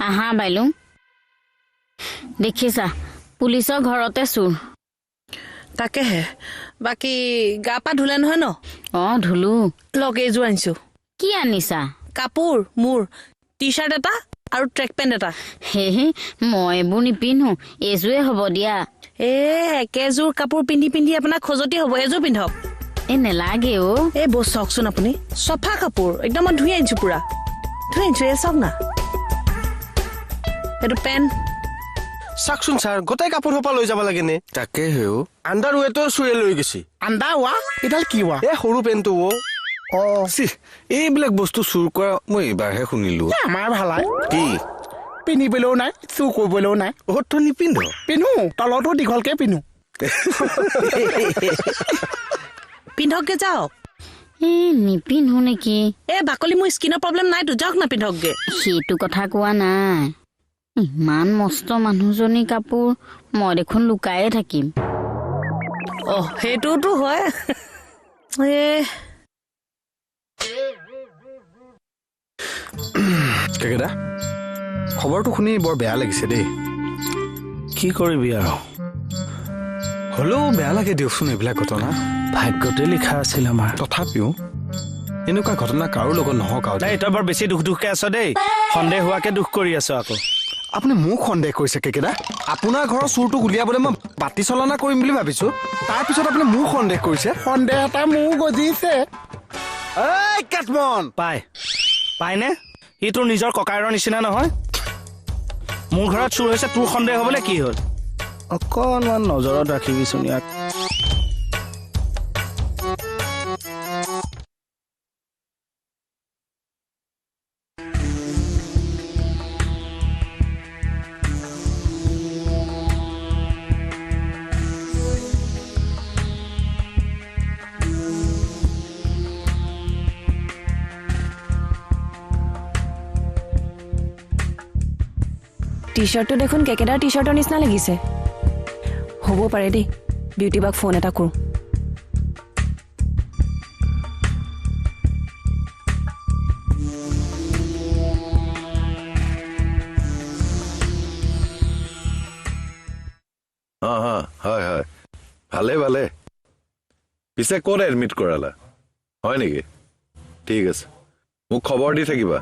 আহা বাইলু দেখিছা পুলিচৰ ঘৰতে চুৰ তাকেহে বাকি গা পা ধুলে নহয় ন ধুলো লগে এযোৰ আনিছো কি আনিছা কাপোৰ মোৰ টি-শাৰ্ট এটা আৰু ট্ৰেক পেণ্ট এটা হে মই এইবোৰ নিপিন্ধো এযোৰে হ'ব দিয়া একেযোৰ কাপোৰ পিন্ধি পিন্ধি আপোনাৰ খজতি হ'ব এযোৰ পিন্ধক নেলাগে বস চাওকচোন আপুনি চফা কাপোৰ একদম মই ধুই আনিছো পুৰা ধুই আনিছো চাওক না এইটো পেণ্ট চাকচোন ছাৰ গোটেই কাপোৰ সোপা লৈ যাব লাগে নে তাকে হেও আণ্ডাৰ ৱেটো চুৰে লৈ গৈছে আন্দা ৱা এডাল কি ৱা সৰু পেণ্টটো এইবিলাক বস্তু চুৰ কৰা মই এইবাৰহে শুনিলো আমাৰ ভালাই কি পিন্ধিবলৈও নাই চুৰ কৰিবলৈও নাই তই নিপিন্ধ পিন্ধো তলতো দীঘলকে পিন্ধো পিন্ধকগে যাওক নিপিন্ধো নেকি বাকলি মোৰ স্কিনৰ প্ৰব্লেম নাইতো যাওক না পিন্ধকগে সেইটো কথা কোৱা নাই ইমান মস্ত মানুহজনী কাপোৰ মই দেখোন লুকায়ে থাকিম সেইটোতো হয় কেকেদা খবৰটো শুনি বৰ বেয়া লাগিছে দেই কি কৰিবি আৰু হ'লেও বেয়া লাগে দিয়কচোন এইবিলাক ঘটনা ভাগ্যতে লিখা আছিল আমাৰ তথাপিও এনেকুৱা ঘটনা কাৰো লগত নহওক আৰু নাই তই বৰ বেছি দুখকে আছ দেই সন্দেহ হোৱাকে দুখ কৰি আছ আকৌ আপুনি মোক সন্দেহ কৰিছে কেকেদা আপোনাৰ ঘৰৰ চুৰটোক উলিয়াবলৈ মই বাতি চলনা কৰিম বুলি ভাবিছো তাৰপিছত আপুনি মোক সন্দেহ কৰিছে সন্দেহ এটা মোৰ গজিছে কেটমন পাইনে ই তোৰ নিজৰ ককাইৰৰ নিচিনা নহয় মোৰ ঘৰত চুৰ হৈছে তোৰ সন্দেহ হবলৈ কি হ'ল অকণমান নজৰত ৰাখিবিচোন ইয়াক টি-শাৰ্টটো দেখোন কেকেদাৰ টি-শাৰ্টৰ নিচিনা লাগিছে হ'ব পাৰে দেই বিউটি বাক ফোন এটা কৰো হয় হয় ভালে ভালে পিছে ক'ত এডমিট কৰালা হয় নেকি ঠিক আছে মোক খবৰ দি থাকিবা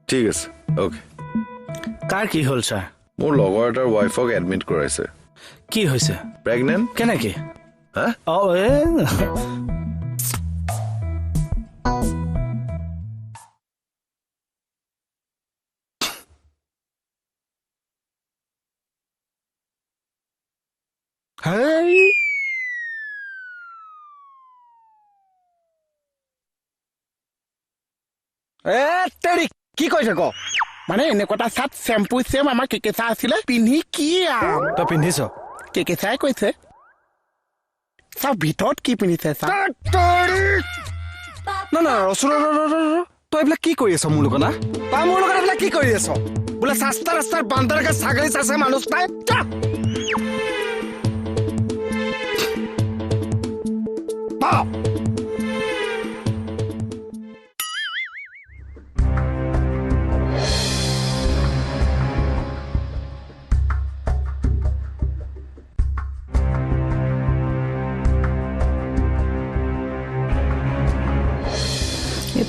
ঠিক আছে অ'কে কাৰ কি হ'ল ছাৰ মোৰ লগৰ এটাৰ ৱাইফক এডমিট কৰাইছে কি হৈছে প্ৰেগনেণ্ট কেনেকে হা কি কৈছে ক মানে এনেকুৱা এটা চাট চেম্পু চেম আমাৰ কেকেচা আছিলে পিন্ধি কি তই পিন্ধিছ কেকেচাই কৈছে চাওক ভিতৰত কি পিন্ধিছে তই এইবিলাক কি কৰি আছ মোৰ লগত তই মোৰ লগত এইবিলাক কি কৰি আছ বোলে ৰাস্তাৰ বান্দাৰকে ছাগলী চাইছে মানুহ তাই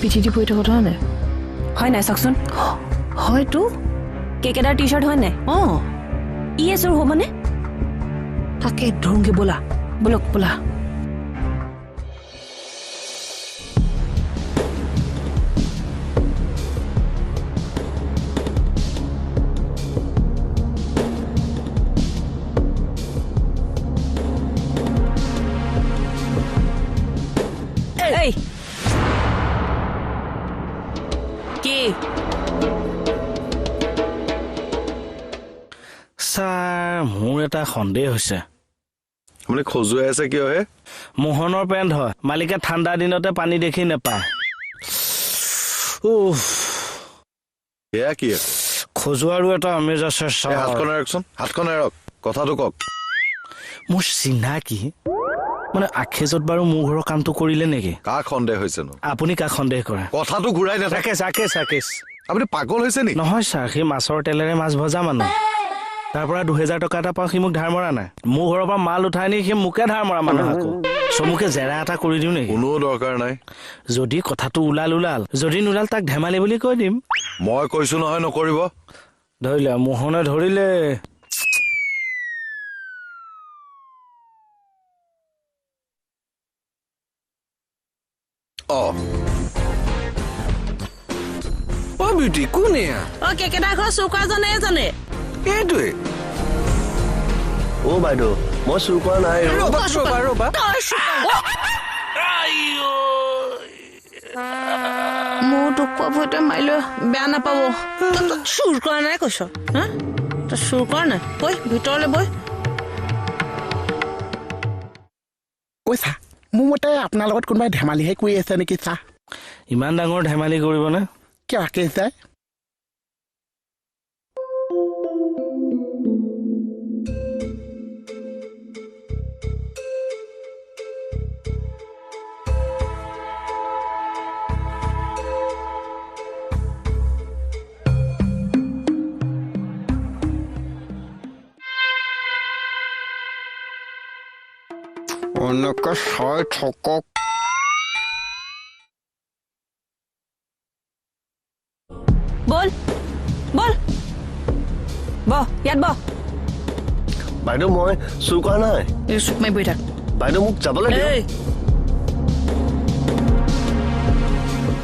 পিঠিটি পৰি থকা কথা নাই হয় নাই চাওকচোন হয়তো কেকেদাৰ টি-শাৰ্ট হয় নাই ই চুৰ হ'বনে তাকে ধৰুংগে ব'লা বলক ব'লা ছাৰ মোৰ এটা সন্দেহ হৈছে আপুনি খজুৱাই আছে কিয় হে মোহনৰ পেণ্ট হয় মালিকে ঠাণ্ডা দিনতে পানী দেখি নেপায় এয়া কি খজুৱাৰো এটা আমেজ আছে হাতখন এৰকচোন হাতখন এৰক কথাটো কওক মোৰ চিনাকি মানে আখেজত বাৰু মোৰ ঘৰৰ কামটো কৰিলে নেকি কাক সন্দেহ হৈছে নো আপুনি কাক সন্দেহ কৰে কথাটো ঘূৰাই নাথাকে চাকেছ আপুনি পাগল হৈছে নেকি? নহয় ছাৰ, সি মাছৰ তেলেৰে মাছ ভজা মানুহ। তাৰ পৰা 2000 টকা এটা পাওঁ, সি মোক ধাৰ মৰা নাই। মোৰ ঘৰৰ পৰা মাল উঠাই নি সি মোকে ধাৰ মৰা মানুহ আকৌ। চমুকে জেৰা এটা কৰি দিওঁ নেকি? কোনো দৰকাৰ নাই। যদি কথাটো ওলাল, যদি নোলাল তাক ধেমালি বুলি কৈ দিম। মই কৈছো নহয় নকৰিব। ধৰিলে মোহনে ধৰিলে। অ বিউটি কোন এয়া? কেকেটা ঘৰ চুৰ কৰা জানে এইটোৱে। অ বাইদেউ মই চুৰ কৰা নাই। ৰ'বা। মোৰ দুখ পোৱা ভয়তে মাৰিলৈ বেয়া নাপাব। তই চুৰ কৰা নাই কৈছ? হা তই চুৰ কৰা নাই? বৈ ভিতৰলৈ বৈ। কৈছা মোৰ মতে আপোনাৰ লগত কোনোবাই ধেমালিহে কৰি আছে নেকি? চা ইমান ডাঙৰ ধেমালি কৰিবনে? কিয় ৰাকেশ যায়? এনেকে চাই থাকক। বল বল বহ, ইয়াত বহ। বাইদেউ মই চুৰ কৰা নাই। এই চুক মাৰি বহি থাক। বাইদেউ মোক যাবলৈ দিয়ক। এই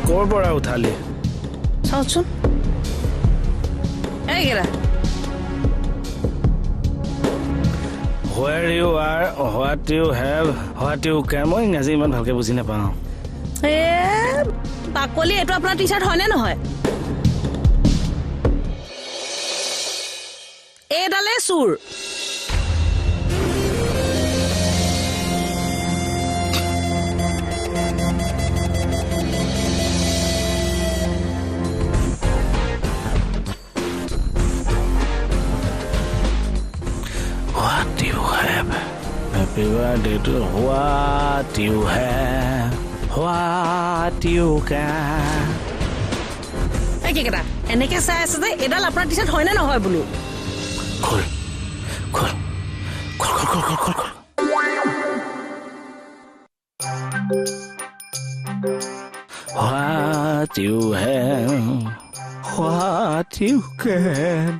ক'ৰ পৰা উঠালি? চাওঁচোন এইকেইটা। Where you are, what you have, what you can. মই ইংৰাজী ইমান ভালকে বুজি নাপাওঁ। বাকলি এইটো আপোনাৰ টি চাৰ্ট হয়নে নহয়? এইডালে চুৰ। What you have? Happy birthday to what you have, what you can. এই কেইটা এনেকে চাই আছে যে এইডাল আপোনাৰ টি চাৰ্ট হয়নে নহয় বোলো? খোল খোল খোল খোল খোল খোল খোল। What you have, what you can.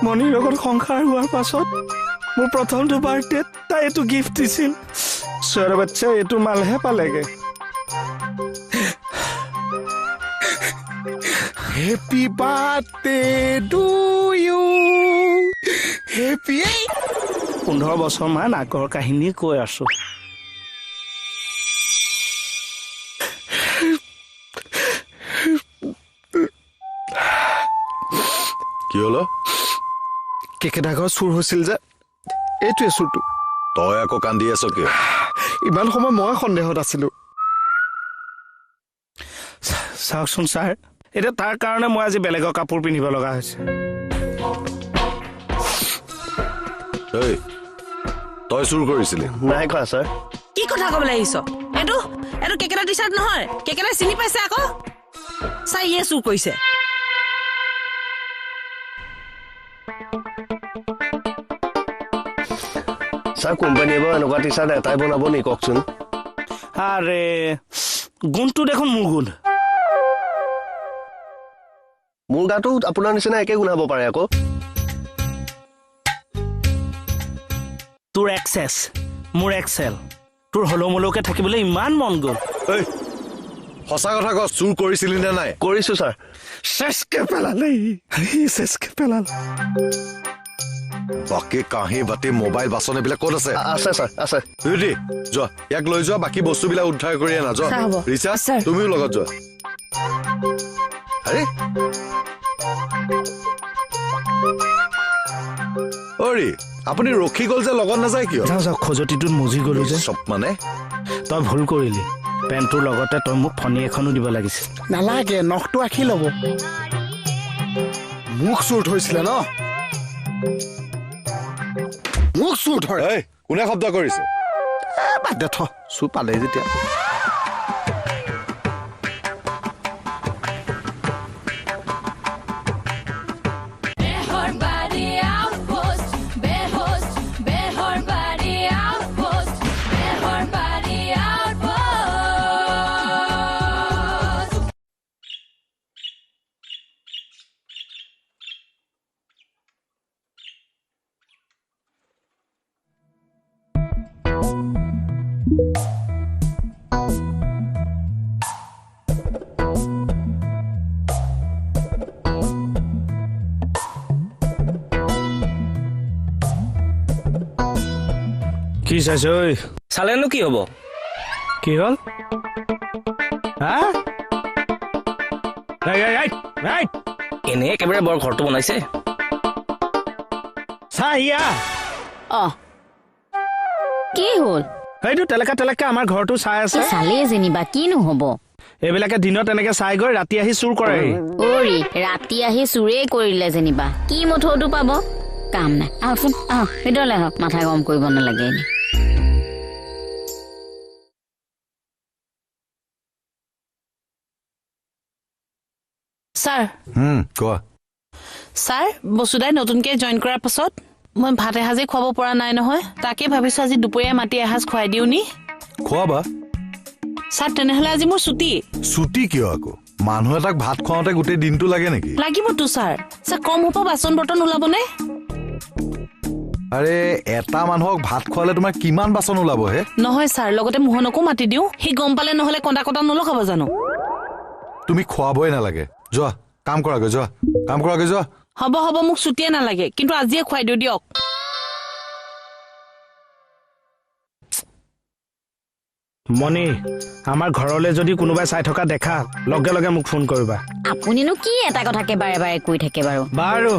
মণিৰ লগত সংসাৰ হোৱাৰ পাছত মোৰ প্ৰথমটো বাৰ্থডেত তাই এইটো গিফ্ট দিছিল। ছোৱালী বাচ্চা এইটো মালহে পালেগে। Happy birthday to you. Happy 15 বছৰমান আগৰ কাহিনী কৈ আছো। কি হলো? কেকেটা ঘৰ চুৰ হৈছিল যে, এইটোৱে চুৰটো। তই আকৌ কান্দি আছ কিয়? ইমান সময় মই সন্দেহত আছিলো। চাওকচোন ছাৰ, এতিয়া তাৰ কাৰণে মই আজি বেলেগৰ কাপোৰ পিন্ধিব লগা হৈছে। এই তই চুৰ কৰিছিলি? নাই কৰা ছাৰ। কি কথা ক'বলৈ আহিছ? এইটো কেকেটা টি চাৰ্ট নহয়। কেকেটাই চিনি পাইছে আকৌ। চাই ইয়ে চুৰ কৰিছে। ছাৰ কোম্পানীয়ে বাৰু এনেকুৱা টি চাৰ্ট এটাই বনাব নি কওকচোন? আৰে গুণটো দেখোন মোৰ গুণ। মোৰ গাটো আপোনাৰ নিচিনা একে গুণ হ'ব পাৰে আকৌ। তোৰ এক্সেছ, মোৰ এক্সেল। তোৰ হলমলকে থাকিবলৈ ইমান মন গ'ল। এই সঁচা কথা ক, চুৰ কৰিছিলি নে নাই? কৰিছো ছাৰ। চেচকে পেলালে, চেচকে পেলালে। বাকী কাঁহী বাতি মোবাইল বাচন এইবিলাক ক'ত আছে? আছে ছাৰ, আছে। বিউটি যোৱা, ইয়াক লৈ যোৱা, বাকী বস্তুবিলাক উদ্ধাৰ কৰি আনা। যোৱা হ'ব। ৰিচা, ছাৰ। তুমিও লগত যোৱা। আৰে অৰি আপুনি ৰখি গ'ল যে, লগত নাযায় কিয়? যাওঁ যাওঁ, খজতিটোত মজি গ'লো যে। চব মানে তই ভুল কৰিলি। পেণ্টটোৰ লগতে তই মোক ফণী এখনো দিব লাগিছিল। নালাগে, নখটো ৰাখি ল'ব। মোক চুৰ থৈছিলে ন? মোক চুৰ ধৰে। এই কোনে শব্দ কৰিছে? বাদ দে থ, চুৰ পালেই যেতিয়া। চাইছো ঐ চালেনো কি হ'ব কি হ'ল হা এনে একেবাৰে বৰ ঘৰটো বনাইছে চা ইয়া অ কি হ'ল সেইটো তেলেকা আমাৰ ঘৰটো চাই আছে চালেই যেনিবা কিনো হ'ব এইবিলাকে দিনত এনেকে চাই গৈ ৰাতি আহি চুৰ কৰে অৰি ৰাতি আহি চুৰেই কৰিলে যেনিবা কি মুঠৌটো পাব কাম নাই আহকচোন আহক ভিতৰলৈ আহক মাথা গৰম কৰিব নালাগে এনে ছাৰ কোৱা ছাৰ বসুদাই নতুনকে জইন কৰাৰ পাছত মই ভাত এসাঁজে খুৱাব পৰা নাই নহয় তাকে ভাবিছো আজি দুপৰীয়া মাটি এসাঁজ খুৱাই দিওঁ নি খোৱাবা ছাৰ তেনেহলে আজি মোৰ ছুটি ছুটি কিয় আকৌ মানুহ এটাক ভাত খুৱাওঁতে গোটেই দিনটো লাগে নেকি লাগিবতো ছাৰ কম হ'ব বাচন বৰ্তন ওলাবনে আৰে এটা মানুহক ভাত খোৱালে তোমাৰ কিমান বাচন ওলাব হে নহয় ছাৰ লগতে মোহনকো মাতি দিওঁ সি গম পালে নহলে কন্দা কটা নলগাব জানো তুমি খোৱাবই নালাগে যোৱা কাম কৰাগৈ যোৱা হ'ব মোক ছুটিয়ে নালাগে কিন্তু আজিয়ে খুৱাই দিওঁ দিয়ক মণি আমাৰ ঘৰলৈ যদি কোনোবাই চাই থকা দেখা লগে লগে মোক ফোন কৰিবা আপুনিনো কি এটা কথাকে বাৰে বাৰে কৈ থাকে বাৰু বাৰু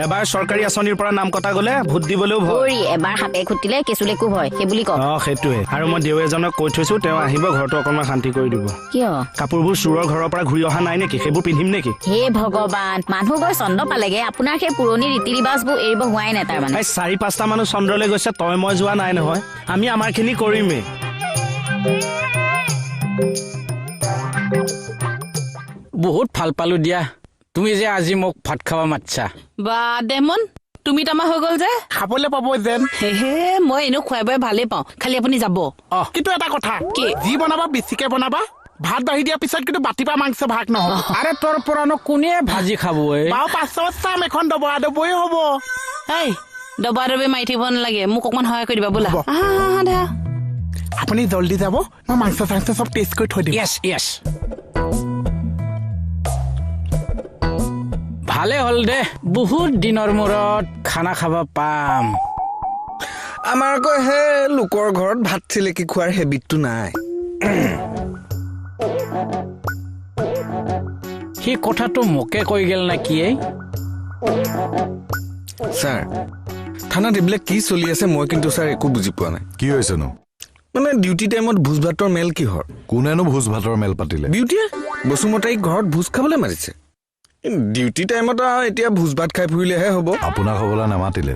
এবাৰ চৰকাৰী আঁচনিৰ পৰা নাম কটা গলে ভোট দিবলৈও ভয় অৰি এবাৰ সাপে খুটিলে কেঁচুলেকো হয় সেই বুলি কওক সেইটোৱে আৰু মই দেউ এজনক কৈ থৈছো তেওঁ আহিব ঘৰটো অকণমান শান্তি কৰি দিব কিয় কাপোৰবোৰ চোৰৰ ঘৰৰ পৰা ঘূৰি অহা নাই নেকি সেইবোৰ পিন্ধিম নেকি হে ভগৱান মানুহ গৈ চন্দ পালেগে আপোনাৰ সেই পুৰণি ৰীতি ৰিবাজবোৰ এৰিব হোৱাই নাই তাৰমানে 4-5টা মানুহ চন্দ্ৰলৈ গৈছে তই মই যোৱা নাই নহয় আমি আমাৰ খিনি কৰিমেই বহুত ভাল পালো দিয়া তুমি যে আজি মোক ভাত খাব মাতছা বা দেমন তুমি তামা হৈ গল যে খাবলৈ পাব যেন হে মই এনেও খুৱাই বই ভালেই পাওঁ খালি আপুনি যাব কিন্তু এটা কথা কি? যি বনাবা বেছিকে বনাবা ভাত বাঢ়ি দিয়াৰ পিছত কিন্তু বাতিপা মাংস ভাগ নহব আৰে তোৰ পৰানো কোনে ভাজি খাব বাৰু 5 চাম এখন দবা দবই হ'ব এই দবা দবি মাৰি থাকিব নালাগে মোক অকমান সহায় কৰি দিবা বোলা হ'ব। আহা আপুনি জল্দি যাব মই মাংস চাংস চব টেষ্ট কৰি থৈ দিম য়েছ ভালে হ'ল দে বহুত দিনৰ মূৰত খানা খাব পাম আমাৰ আকৌ সেই লোকৰ ঘৰত ভাত চিলেকি খোৱাৰ হেবিটটো নাই সি কথাটো মোকে কৈ গেল নে কি ছাৰ থানাত এইবিলাক কি চলি আছে মই কিন্তু ছাৰ একো বুজি পোৱা নাই কি হৈছেনো মানে ডিউটি টাইমত ভোজ ভাতৰ মেল কিহৰ কোনেনো ভোজ ভাতৰ মেল পাতিলে বিউটিয়ে বসুমতাৰীক ঘৰত ভোজ খাবলৈ মাতিছে ডিউটি টাইমত এতিয়া ভোজ ভাত খাই ফুৰিলেহে হ'ব আপোনাক হ'বলৈ নামাতিলে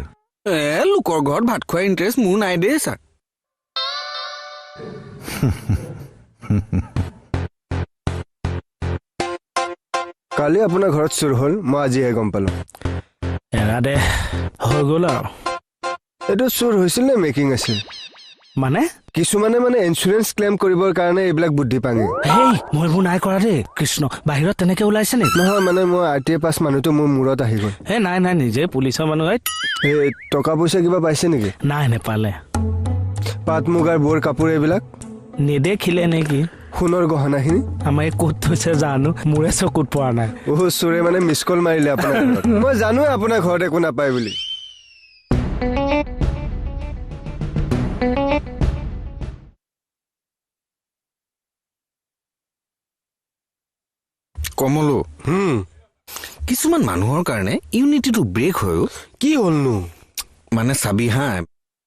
লোকৰ ঘৰত ভাত খোৱাৰ ইণ্টাৰেষ্ট মোৰ নাই দেই ছাৰ কালি আপোনাৰ ঘৰত চুৰ হ'ল মই আজিহে গম পালো এৰা দে হৈ গ'ল আৰু এইটো চুৰ হৈছিল নে মেকিং আছিল মানে কিছুমানে ইঞ্চুৰেঞ্চ ক্লেইম কৰিবৰ কাৰণে এইবিলাক বুদ্ধি পাঙে মই এইবোৰ নাই কৰা দেই কৃষ্ণ বাহিৰত তেনেকে ওলাইছে নেকি নহয় মই RTA পাছ মানুহটো মোৰ মূৰত আহি গ'ল নাই নিজে পুলিচৰ মানুহ এই টকা পইচা কিবা পাইছে নেকি নাই নেপালে পাট মুগাৰ বৰ কাপোৰ এইবিলাক নেদেখিলে নেকি সোণৰ গহনাখিনি আমাৰ এই ক'ত থৈছে জানো মোৰে চকুত পৰা নাই চোৰে মিছ কল মাৰিলে আপোনাৰ ঘৰত মই জানোৱে আপোনাৰ ঘৰত একো নাপায় বুলি কমলো কিছুমান মানুহৰ কাৰণে ইউনিটিটো ব্ৰেক হয় কি হ'লনো মানে চাবি হা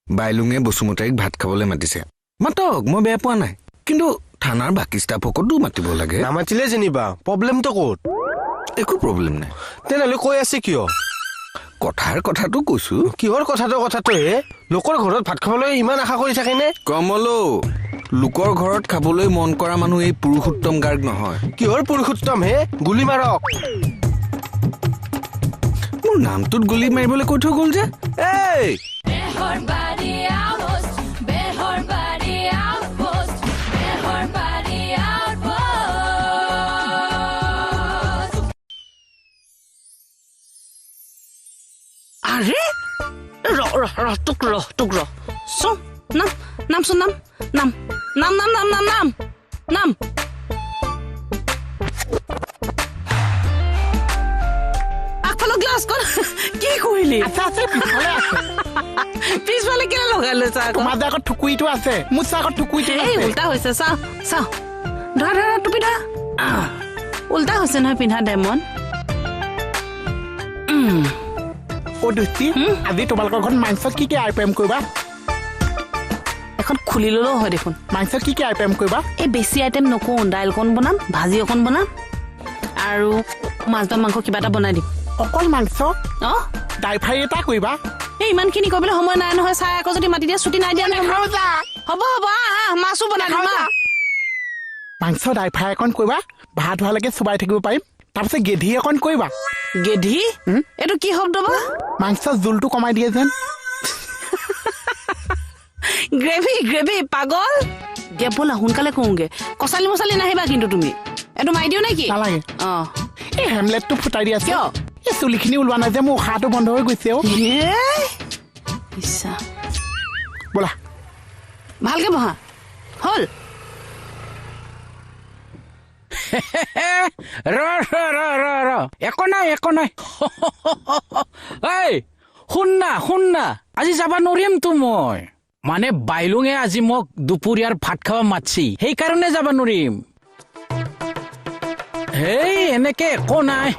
বাইলুঙে বসুমতাৰীক ভাত খাবলৈ মাতিছে মাতক মই বেয়া পোৱা নাই কিন্তু থানাৰ বাকী ষ্টাফকতো মাতিব লাগে নামাতিলে যেনিবা প্ৰব্লেমটো ক'ত একো প্ৰব্লেম নাই তেনেহ'লে কৈ আছে কিয় কথাটো কৈছো কিহৰ কথাটো হে লোকৰ ঘৰত ভাত খাবলৈ ইমান আশা কৰি থাকেনে কমলো লোকৰ ঘৰত খাবলৈ মন কৰা মানুহ এই পুৰুষোত্তম গাৰ্গ নহয় কিহৰ পুৰুষোত্তম হে গুলি মাৰক মোৰ নামটোত গুলি মাৰিবলৈ কৈ থৈ গ'ল যে এই আৰে তোক চোন নামচোন নাম আগফালৰ গ্লাছখন কি কৰিলি পিছফালে কেনে বগাই লৈছা আকৌ তোমাৰ যে আগত ঠুকুৰিটো আছে মোৰ যে আগত ঠুকুৰিটো এই আছে উল্টা হৈছে চাওঁ চাওঁ ধৰা ধৰা টুপি ধৰা উল্টা হৈছে নহয় পিন্ধা ডেমন অ দোস্তি আজি তোমালোকৰ ঘৰত মাংস কি আইটেম কৰিবা এখন খুলি ললেও হয় দেখোন মাংস কি আইটেম কৰিবা এই বেছি আইটেম নকওঁ দাইল অকণ বনাম ভাজি অকণ বনাম আৰু মাছ বা মাংস কিবা এটা বনাই দিম অকল মাংস অ ড্ৰাই ফ্ৰাই এটা কৰিবা এই ইমানখিনি কৰিবলৈ সময় নাই নহয় চাই আকৌ যদি মাতি দিয়ে ছুটি নাই দিয়া নহয় হ'ব হ'ব মাছো বনাই দিম মাংস ড্ৰাই ফ্ৰাই অকণ কৰিবা ভাত হোৱালৈকে চুবাই থাকিব পাৰিম তাৰপিছত গেধি অকণ কৰিবা গেধি এইটো কি শব্দ বা মাংস জোলটো কমাই দিয়ে যেন গ্ৰেভি গ্ৰেভি পাগল দিয়া ব'লা সোনকালে কৰোঁগে কচালি মচালি নাহিবা কিন্তু তুমি এইটো মাৰি দিওঁ নেকি নালাগে অ এই হেমলেটটো ফুটাই দিয়া কিয় এই চুলিখিনি ওলোৱা নাই যে মোৰ উশাহটো বন্ধ হৈ গৈছে অ ইচ্ছা ব'লা ভালকে বহা হ'ল ৰ একো নাই এই শুন না আজি যাবা নোৱাৰিমতো মই মানে বাইলুঙে আজি মোক দুপৰীয়াৰ ভাত খাব মাতছি সেইকাৰণে যাবা নোৱাৰিম হেই এনেকে একো নাই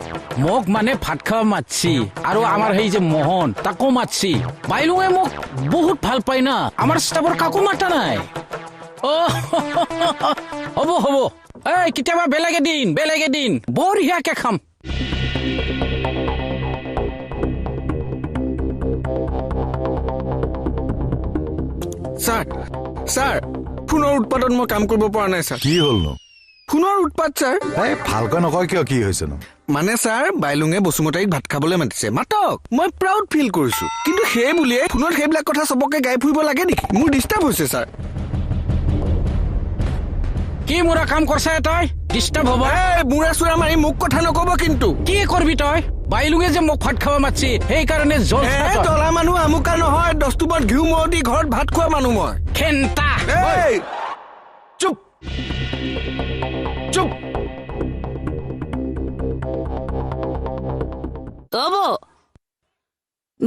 মোক মানে ভাত খাব মাতছি আৰু আমাৰ সেই যে মোহন তাকো মাতছি বাইলুঙে মোক বহুত ভাল পায় না আমাৰ ষ্টাফৰ কাকো মাতা নাই হ'ব এই কেতিয়াবা বেলেগে দিন বঢ়িয়াকে খাম ছাৰ ফোনৰ উৎপাদন মই কাম কৰিব পৰা নাই ছাৰ কি হ'লনো ফোনৰ উৎপাদ ছাৰ এই ভালকৈ নকয় কিয় কি হৈছেনো মানে ছাৰ বাইলুঙে বসুমতাৰীক ভাত খাবলৈ মাতিছে মাতক মই প্ৰাউড ফিল কৰিছো কিন্তু সেই বুলিয়ে ফোনত সেইবিলাক কথা চবকে গাই ফুৰিব লাগে নেকি মোৰ ডিষ্টাৰ্ব হৈছে ছাৰ কি মোৰা কাম কৰছা তই ডিষ্টাৰ্ব হ'ব মুৰা চুৰা মাৰি মোক কথা নকব কিন্তু কি কৰবি তই বাইলুঙে যে মোক ভাত খাব মাতছি সেইকাৰণে জল তলা মানুহ আমুকা নহয় 10 টোপত ঘিউ মৌ দি ঘৰত ভাত খোৱা মানুহ মই খেন্তা চুপ হ'ব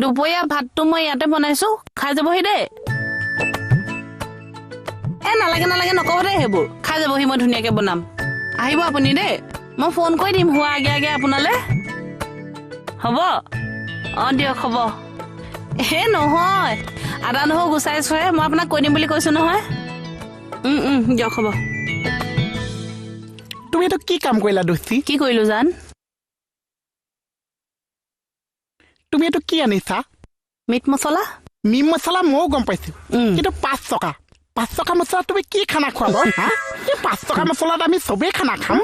দুপৰীয়া ভাতটো মই ইয়াতে বনাইছো খাই যাবহি দেই নালাগে নকব দেই সেইবোৰ খাই যাবহি মই ধুনীয়াকে বনাম আহিব আপুনি দেই মই ফোন কৰি দিম হোৱা আগে আপোনালৈ হ'ব দিয়ক হ'ব নহয় আদা নহৰু গুচাইছোহে মই আপোনাক কৈ দিম বুলি কৈছো নহয় দিয়ক হ'ব তুমি এইটো কি কাম কৰিলা দোস্তি কি কৰিলো জান তুমি এইটো কি আনিছা মিট মছলা ময়ো গম পাইছো কিন্তু 5 টকা মছলা তুমি কি খানা খুৱাব এই 5 টকা মছলাত আমি চবেই খানা খাম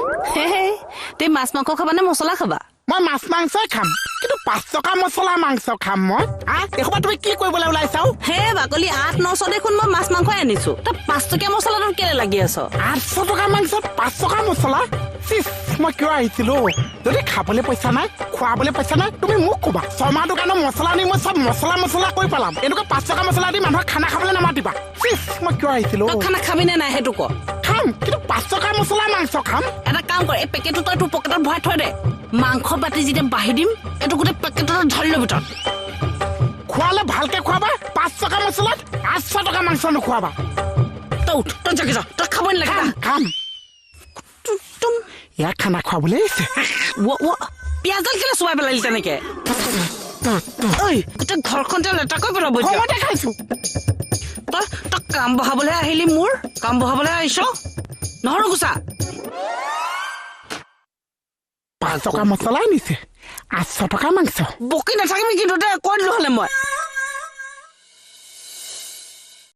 তুমি মাছ মাংস খাবা নে মছলা খাবা মই মাছ মাংসই খাম কিন্তু 5 টকা মছলা মাংস খাম মই এসোপা তুমি কি কৰিবলৈ ওলাইছাও বাকলি 8-900 দেখোন মই মাছ মাংসই আনিছো তই 5 টকীয়া মছলাটো কেলে লাগি আছ 800 টকা মাংসত 5 টকা মছলা মই কিয় আহিছিলো যদি খাবলৈ পইচা নাই খুৱাবলৈ পইচা নাই তুমি মোক কবা শৰ্মা দোকানৰ মছলা আনি মই চব মছলা কৰি পেলাম এনেকুৱা 5 টকা মছলা দি মানুহক খানা খাবলৈ নামাতিবা মই কিয় আহিছিলো খানা খাবি নে নাই সেইটো ক খাম কিন্তু 5 টকা মছলা মাংস খাম এটা কাম কৰ এই পেকেটটো তই তোৰ পকেটত ভৰাই থৈ দে মাংস বাতি যেতিয়া বাঢ়ি দিম এইটো গোটেই পেকেটত ধৰি ল'বি তই খোৱালে ভালকে খুৱাবা 5 টকা মছলাত 800 টকা মাংস নোখোৱাবা তই উঠ তই জাগি যা তই খাবই নালাগে খাম ইয়াক খানা খুৱাবলৈ আহিছে পিয়াজডাল কেলে চুবাই পেলালি তেনেকে গোটেই ঘৰখন যে লেতেৰা কৰি পেলাব দেখাইছো তই কাম বহাবলৈ আহিলি মোৰ কাম বহাবলৈ আহিছ নহৰু গুচা 5 টকা মছলা আনিছে 800 টকা মাংস বকি নাথাকিবি কিন্তু কৈ দিলো হলে মই